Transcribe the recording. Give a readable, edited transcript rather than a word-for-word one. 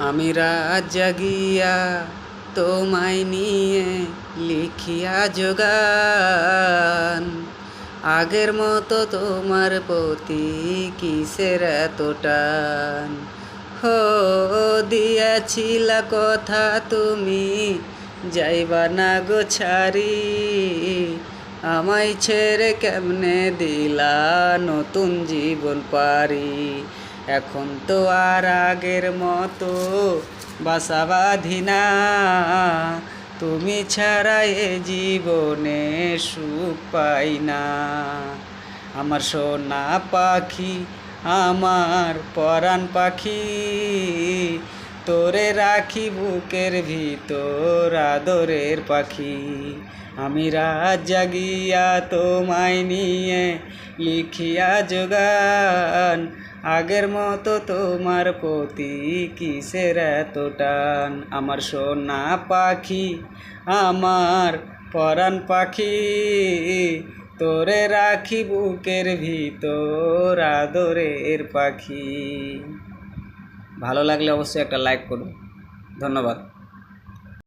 আমি রাত জাগিয়া তোমায় নিয়ে লিখিয়া যোগান, আগের মতো তোমার প্রতি কিসের এত টান। হো দিয়াছিলা কথা তুমি যাইবা না গো ছাড়ি, আমায় ছেড়ে কেমনে দিলা নতুন জীবন পারি। এখন তো আর আগের মতো বাসা বাঁধি না, তুমি ছাড়া এ জীবনে সুখ পাই না। আমার সোনা পাখি, আমার পরাণ পাখি, তোরে রাখি বুকের ভিতর আদরের পাখি। আমি রাত জাগিয়া তোমায় নিয়ে লিখিয়া যোগান, আগের মতো তোমার প্রতি কিসের এত টান। আমার সোনা পাখি, আমার পরাণ পাখি, তোরে রাখি বুকের ভিতর আদরের পাখি। ভালো লাগলে অবশ্যই একটা লাইক করুন। ধন্যবাদ।